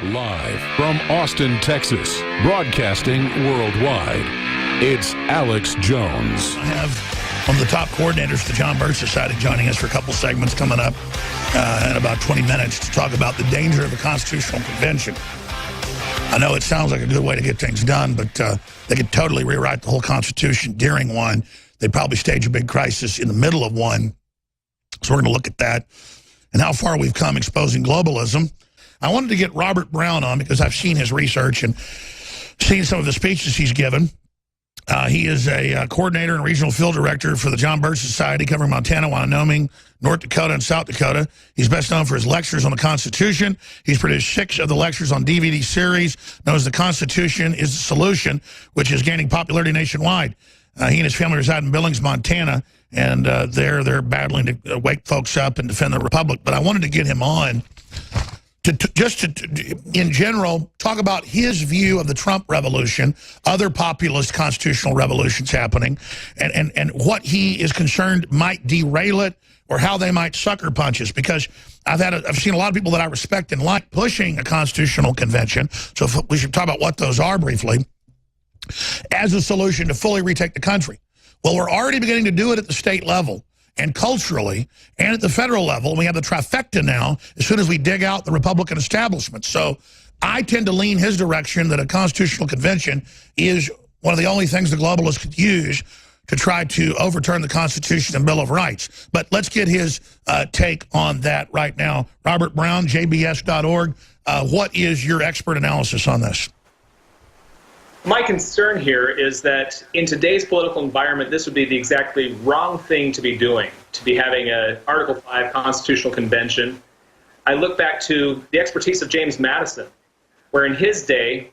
Live from Austin, Texas, broadcasting worldwide, it's Alex Jones. I have one of the top coordinators of the John Birch Society joining us for a couple segments coming up in about 20 minutes to talk about the danger of a constitutional convention. I know it sounds like a good way to get things done, but they could totally rewrite the whole Constitution during one. They'd probably stage a big crisis in the middle of one. So we're going to look at that and how far we've come exposing globalism. I wanted to get Robert Brown on because I've seen his research and seen some of the speeches he's given. He is a coordinator and regional field director for the John Birch Society, covering Montana, Wyoming, North Dakota, and South Dakota. He's best known for his lectures on the Constitution. He's produced 6 of the lectures on DVD series known as The Constitution is the Solution, which is gaining popularity nationwide. He and his family reside in Billings, Montana, and they're battling to wake folks up and defend the Republic. But I wanted to get him on to in general, talk about his view of the Trump revolution, other populist constitutional revolutions happening, and what he is concerned might derail it or how they might sucker punch us. Because I've seen a lot of people that I respect and like pushing a constitutional convention, so we should talk about what those are briefly, as a solution to fully retake the country. Well, we're already beginning to do it at the state level and culturally, and at the federal level. We have the trifecta now as soon as we dig out the Republican establishment. So I tend to lean his direction that a constitutional convention is one of the only things the globalists could use to try to overturn the Constitution and Bill of Rights. But let's get his take on that right now. Robert Brown, jbs.org. What is your expert analysis on this? My concern here is that in today's political environment, this would be the exactly wrong thing to be doing, to be having an Article 5 constitutional convention. I look back to the expertise of James Madison, where in his day,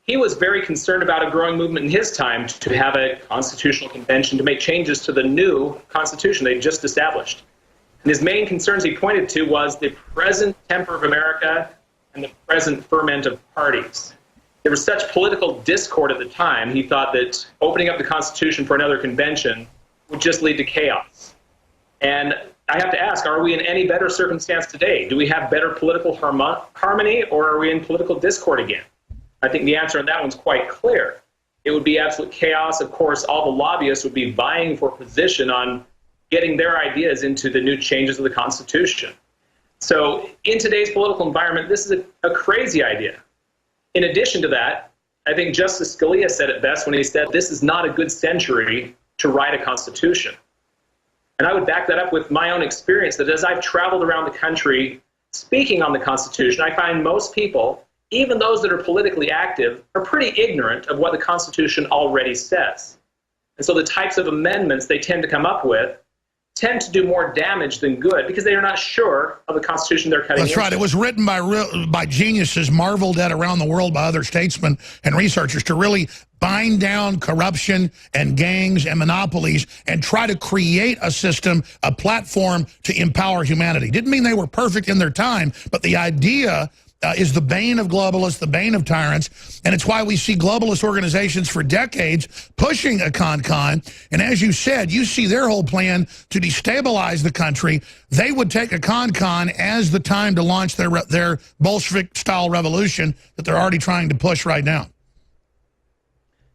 he was very concerned about a growing movement in his time to have a constitutional convention to make changes to the new Constitution they just established. And his main concerns he pointed to was the present temper of America and the present ferment of parties. There was such political discord at the time, he thought that opening up the Constitution for another convention would just lead to chaos. And I have to ask, are we in any better circumstance today? Do we have better political harmony, or are we in political discord again? I think the answer on that one's quite clear. It would be absolute chaos. Of course, all the lobbyists would be vying for position on getting their ideas into the new changes of the Constitution. So in today's political environment, this is a crazy idea. In addition to that, I think Justice Scalia said it best when he said this is not a good century to write a constitution. And I would back that up with my own experience, that as I've traveled around the country speaking on the Constitution, I find most people, even those that are politically active, are pretty ignorant of what the Constitution already says. And so the types of amendments they tend to come up with tend to do more damage than good because they are not sure of the Constitution they're cutting into. That's right. It was written by geniuses, marveled at around the world by other statesmen and researchers to really bind down corruption and gangs and monopolies and try to create a system, a platform to empower humanity. Didn't mean they were perfect in their time, but the idea is the bane of globalists, the bane of tyrants, and it's why we see globalist organizations for decades pushing a con. And as you said, you see their whole plan to destabilize the country. They would take a con as the time to launch their Bolshevik-style revolution that they're already trying to push right now.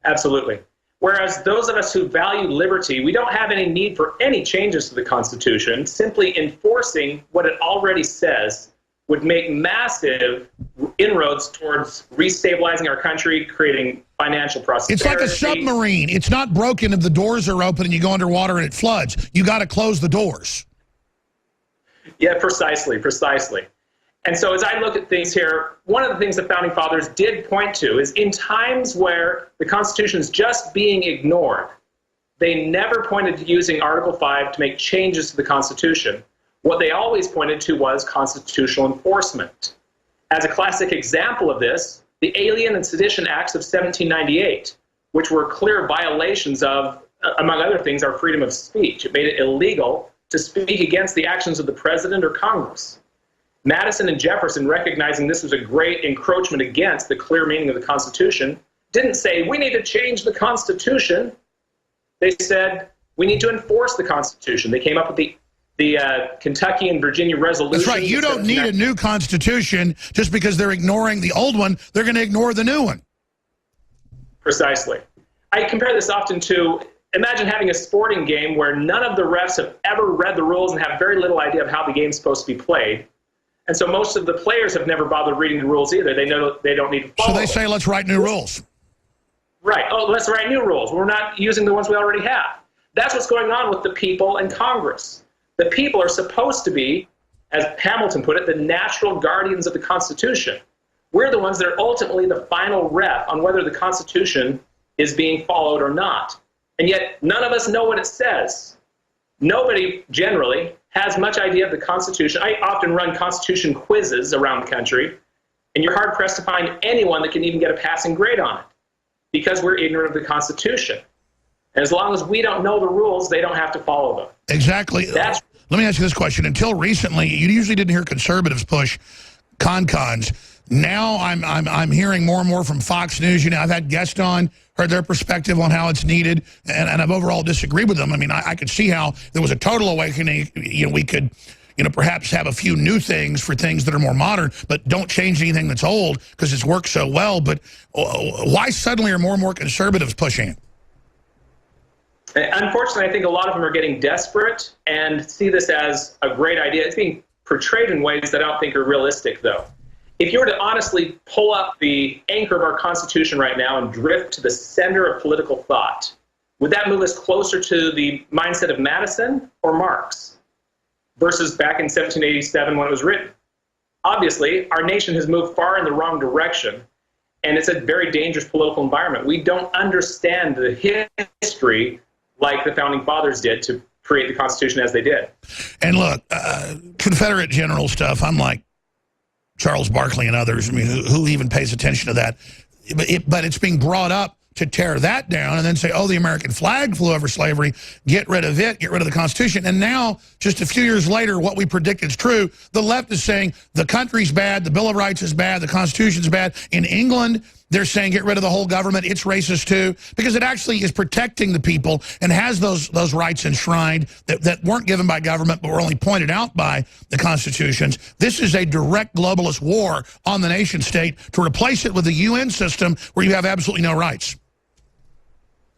Absolutely. Whereas those of us who value liberty, we don't have any need for any changes to the Constitution. Simply enforcing what it already says would make massive inroads towards restabilizing our country, creating financial prosperity. It's like a submarine. It's not broken if the doors are open and you go underwater and it floods. You got to close the doors. Yeah, precisely. And so as I look at things here, one of the things the Founding Fathers did point to is in times where the Constitution is just being ignored, they never pointed to using Article 5 to make changes to the Constitution. What they always pointed to was constitutional enforcement. As a classic example of this, the Alien and Sedition Acts of 1798, which were clear violations of, among other things, our freedom of speech. It made it illegal to speak against the actions of the president or Congress. Madison and Jefferson, recognizing this was a great encroachment against the clear meaning of the Constitution, didn't say, we need to change the Constitution. They said, we need to enforce the Constitution. They came up with the the Kentucky and Virginia resolution. That's right. You don't need a new constitution just because they're ignoring the old one. They're going to ignore the new one. Precisely. I compare this often to, imagine having a sporting game where none of the refs have ever read the rules and have very little idea of how the game's supposed to be played. And so most of the players have never bothered reading the rules either. They know they don't need to follow So they say, let's write new rules. Right. Oh, let's write new rules. We're not using the ones we already have. That's what's going on with the people and Congress. The people are supposed to be, as Hamilton put it, the natural guardians of the Constitution. We're the ones that are ultimately the final rep on whether the Constitution is being followed or not. And yet none of us know what it says. Nobody generally has much idea of the Constitution. I often run Constitution quizzes around the country, and you're hard-pressed to find anyone that can even get a passing grade on it because we're ignorant of the Constitution. And as long as we don't know the rules, they don't have to follow them. Exactly. Let me ask you this question. Until recently, you usually didn't hear conservatives push con-cons. Now I'm hearing more and more from Fox News. You know, I've had guests on, heard their perspective on how it's needed, and I've overall disagreed with them. I mean, I could see how there was a total awakening. You know, we could, you know, perhaps have a few new things for things that are more modern, but don't change anything that's old because it's worked so well. But why suddenly are more and more conservatives pushing it? Unfortunately, I think a lot of them are getting desperate and see this as a great idea. It's being portrayed in ways that I don't think are realistic, though. If you were to honestly pull up the anchor of our Constitution right now and drift to the center of political thought, would that move us closer to the mindset of Madison or Marx versus back in 1787 when it was written? Obviously, our nation has moved far in the wrong direction, and it's a very dangerous political environment. We don't understand the history like the Founding Fathers did to create the Constitution as they did. And look, Confederate general stuff, I'm like Charles Barkley and others. I mean, who even pays attention to that? But it's being brought up to tear that down and then say, oh, the American flag flew over slavery, get rid of it, get rid of the Constitution. And now, just a few years later, what we predict is true. The left is saying the country's bad, the Bill of Rights is bad, the Constitution's bad. In England, they're saying get rid of the whole government, it's racist too, because it actually is protecting the people and has those rights enshrined that weren't given by government but were only pointed out by the constitutions. This is a direct globalist war on the nation state to replace it with a UN system where you have absolutely no rights.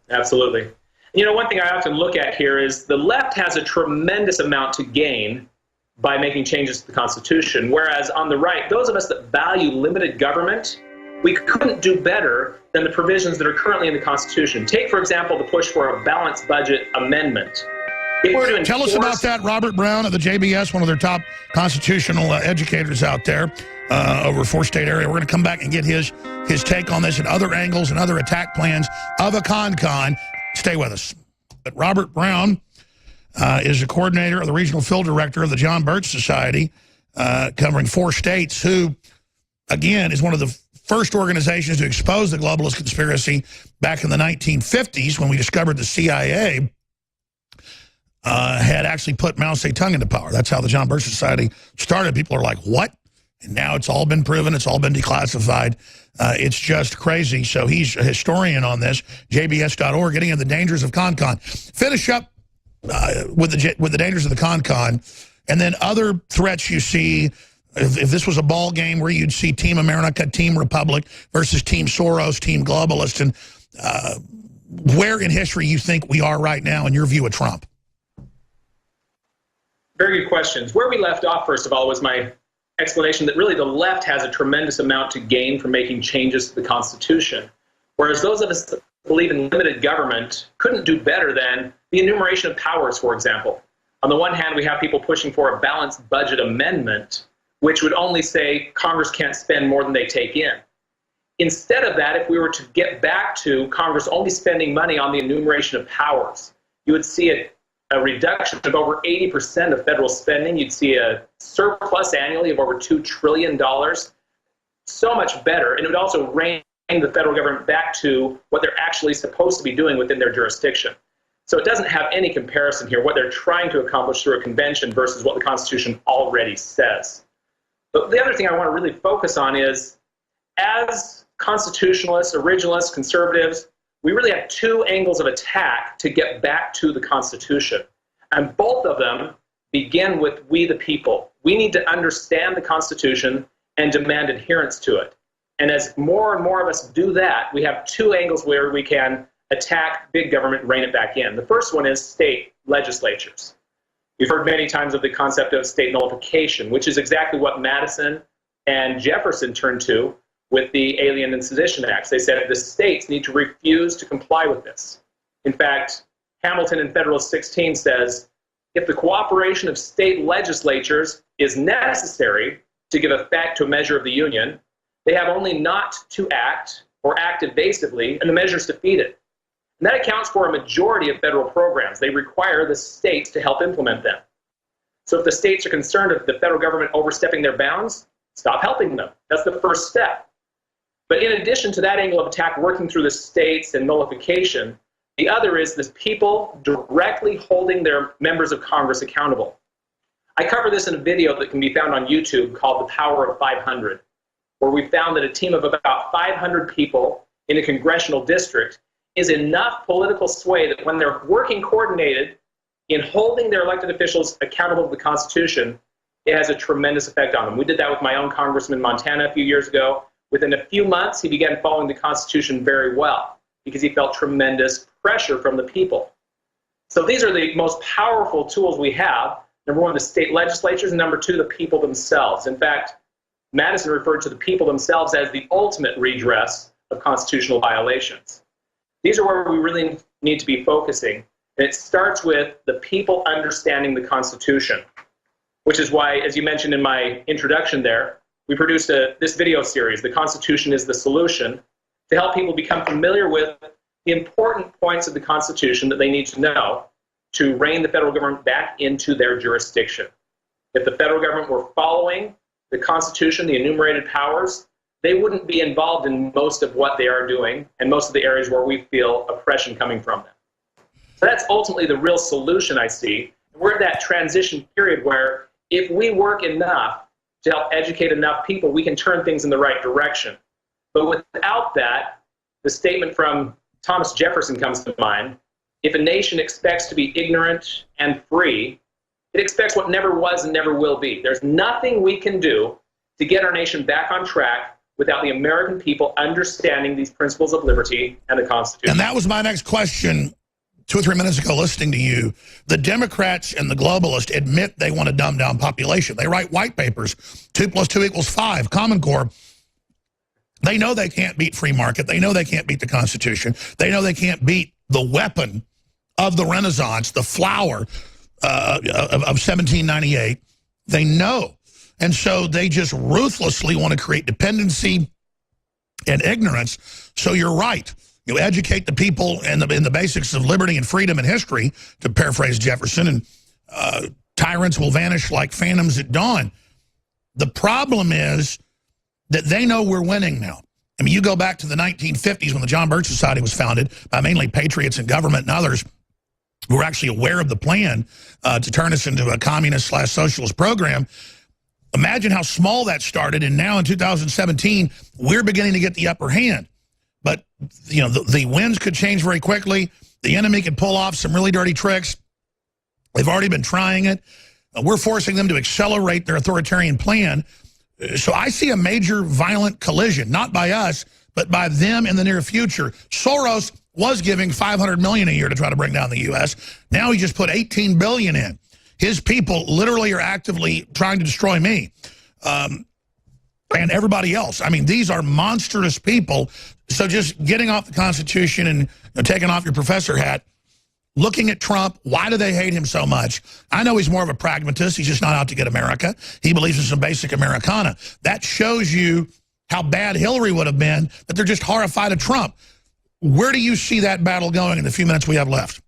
Absolutely. You know, one thing I often look at here is the left has a tremendous amount to gain by making changes to the Constitution, whereas on the right, those of us that value limited government, we couldn't do better than the provisions that are currently in the Constitution. Take, for example, the push for a balanced budget amendment. Tell us about that. Robert Brown of the JBS, one of their top constitutional educators out there over four-state area. We're going to come back and get his take on this and other angles and other attack plans of a con. Stay with us. But Robert Brown is the coordinator of the regional field director of the John Birch Society, covering 4 states, who, again, is one of the first organizations to expose the globalist conspiracy back in the 1950s when we discovered the CIA had actually put Mao Zedong into power. That's how the John Birch Society started. People are like, what? And now it's all been proven. It's all been declassified. It's just crazy. So he's a historian on this, jbs.org, getting into the dangers of con. Finish up with the dangers of the con, and then other threats you see. If this was a ball game where you'd see Team America, Team Republic versus Team Soros, Team Globalist, and where in history you think we are right now in your view of Trump? Very good questions. Where we left off, first of all, was my explanation that really the left has a tremendous amount to gain from making changes to the Constitution, whereas those of us that believe in limited government couldn't do better than the enumeration of powers, for example. On the one hand, we have people pushing for a balanced budget amendment, which would only say Congress can't spend more than they take in. Instead of that, if we were to get back to Congress only spending money on the enumeration of powers, you would see a reduction of over 80% of federal spending. You'd see a surplus annually of over $2 trillion. So much better. And it would also rein the federal government back to what they're actually supposed to be doing within their jurisdiction. So it doesn't have any comparison here, what they're trying to accomplish through a convention versus what the Constitution already says. But the other thing I want to really focus on is, as constitutionalists, originalists, conservatives, we really have 2 angles of attack to get back to the Constitution. And both of them, begin with we the people. We need to understand the Constitution and demand adherence to it. And as more and more of us do that, we have two angles where we can attack big government and rein it back in. The first one is state legislatures. We've heard many times of the concept of state nullification, which is exactly what Madison and Jefferson turned to with the Alien and Sedition Acts. They said the states need to refuse to comply with this. In fact, Hamilton in Federalist 16 says, if the cooperation of state legislatures is necessary to give effect to a measure of the Union, they have only not to act or act evasively, and the measure is defeated. And that accounts for a majority of federal programs. They require the states to help implement them. So if the states are concerned of the federal government overstepping their bounds, stop helping them. That's the first step. But in addition to that angle of attack working through the states and nullification, the other is the people directly holding their members of Congress accountable. I cover this in a video that can be found on YouTube called The Power of 500, where we found that a team of about 500 people in a congressional district is enough political sway that when they're working coordinated in holding their elected officials accountable to the Constitution, it has a tremendous effect on them. We did that with my own congressman in Montana a few years ago. Within a few months, he began following the Constitution very well because he felt tremendous pressure from the people. So these are the most powerful tools we have. Number one, the state legislatures, and number two, the people themselves. In fact, Madison referred to the people themselves as the ultimate redress of constitutional violations. These are where we really need to be focusing. And it starts with the people understanding the Constitution, which is why, as you mentioned in my introduction there, we produced this video series, The Constitution is the Solution, to help people become familiar with the important points of the Constitution that they need to know to rein the federal government back into their jurisdiction. If the federal government were following the Constitution, the enumerated powers, they wouldn't be involved in most of what they are doing and most of the areas where we feel oppression coming from them. So that's ultimately the real solution I see. We're at that transition period where if we work enough to help educate enough people, we can turn things in the right direction. But without that, the statement from Thomas Jefferson comes to mind: if a nation expects to be ignorant and free, it expects what never was and never will be. There's nothing we can do to get our nation back on track without the American people understanding these principles of liberty and the Constitution. And that was my next question 2 or 3 minutes ago listening to you. The Democrats and the globalists admit they want to dumb down population. They write white papers, 2 + 2 = 5, Common Core. They know they can't beat free market. They know they can't beat the Constitution. They know they can't beat the weapon of the Renaissance, the flower of 1798. They know. And so they just ruthlessly want to create dependency and ignorance. So you're right. You educate the people in the basics of liberty and freedom and history, to paraphrase Jefferson, and tyrants will vanish like phantoms at dawn. The problem is that they know we're winning now. I mean, you go back to the 1950s when the John Birch Society was founded by mainly patriots in government and others who were actually aware of the plan to turn us into a communist/socialist program. Imagine how small that started, and now in 2017, we're beginning to get the upper hand. But, you know, the winds could change very quickly. The enemy could pull off some really dirty tricks. They've already been trying it. We're forcing them to accelerate their authoritarian plan. So I see a major violent collision, not by us, but by them in the near future. Soros was giving $500 million a year to try to bring down the U.S. Now he just put $18 billion in. His people literally are actively trying to destroy me and everybody else. I mean, these are monstrous people. So just getting off the Constitution and taking off your professor hat, looking at Trump, why do they hate him so much? I know he's more of a pragmatist. He's just not out to get America. He believes in some basic Americana. That shows you how bad Hillary would have been, that they're just horrified of Trump. Where do you see that battle going in the few minutes we have left?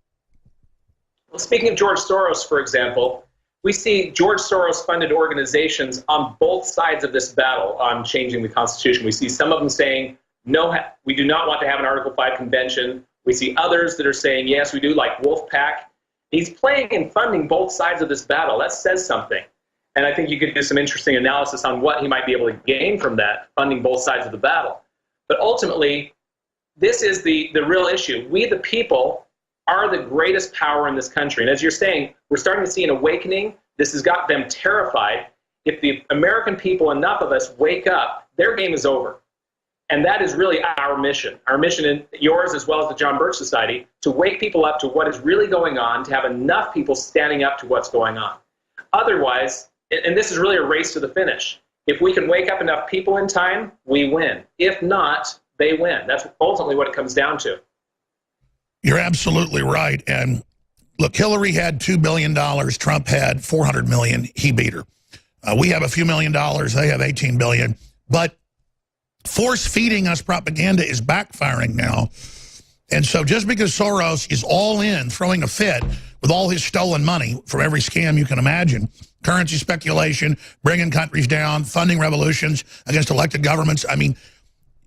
Well, speaking of George Soros, for example, we see George Soros-funded organizations on both sides of this battle on changing the Constitution. We see some of them saying, no, we do not want to have an Article 5 convention. We see others that are saying, yes, we do, like Wolfpack. He's playing and funding both sides of this battle. That says something. And I think you could do some interesting analysis on what he might be able to gain from that, funding both sides of the battle. But ultimately, this is the real issue. We, the people, are the greatest power in this country. And as you're saying, we're starting to see an awakening. This has got them terrified. If the American people, enough of us, wake up, their game is over. And that is really our mission in yours as well as the John Birch Society, to wake people up to what is really going on, to have enough people standing up to what's going on. Otherwise, and this is really a race to the finish, if we can wake up enough people in time, we win. If not, they win. That's ultimately what it comes down to. You're absolutely right. And look, Hillary had $2 billion. Trump had $400 million. He beat her. We have a few $1 million. They have $18 billion. But force feeding us propaganda is backfiring now. And so just because Soros is all in, throwing a fit with all his stolen money from every scam you can imagine, currency speculation, bringing countries down, funding revolutions against elected governments. I mean,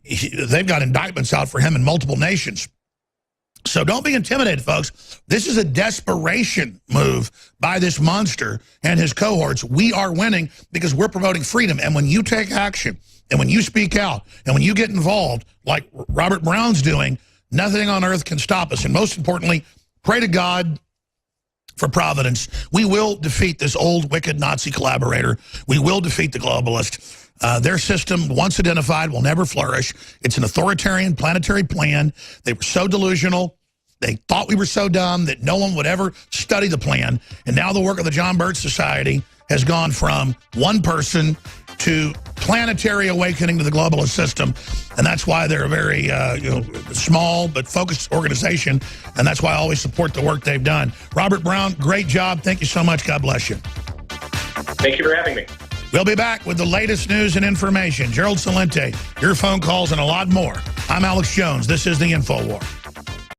they've got indictments out for him in multiple nations. So don't be intimidated, folks. This is a desperation move by this monster and his cohorts. We are winning because we're promoting freedom. And when you take action, and when you speak out, and when you get involved, like Robert Brown's doing, nothing on earth can stop us. And most importantly, pray to God for providence. We will defeat this old, wicked Nazi collaborator. We will defeat the globalist. Their system, once identified, will never flourish. It's an authoritarian planetary plan. They were so delusional. They thought we were so dumb that no one would ever study the plan. And now the work of the John Birch Society has gone from one person to planetary awakening to the globalist system. And that's why they're a very small but focused organization. And that's why I always support the work they've done. Robert Brown, great job. Thank you so much. God bless you. Thank you for having me. We'll be back with the latest news and information. Gerald Celente, your phone calls, and a lot more. I'm Alex Jones. This is the InfoWar.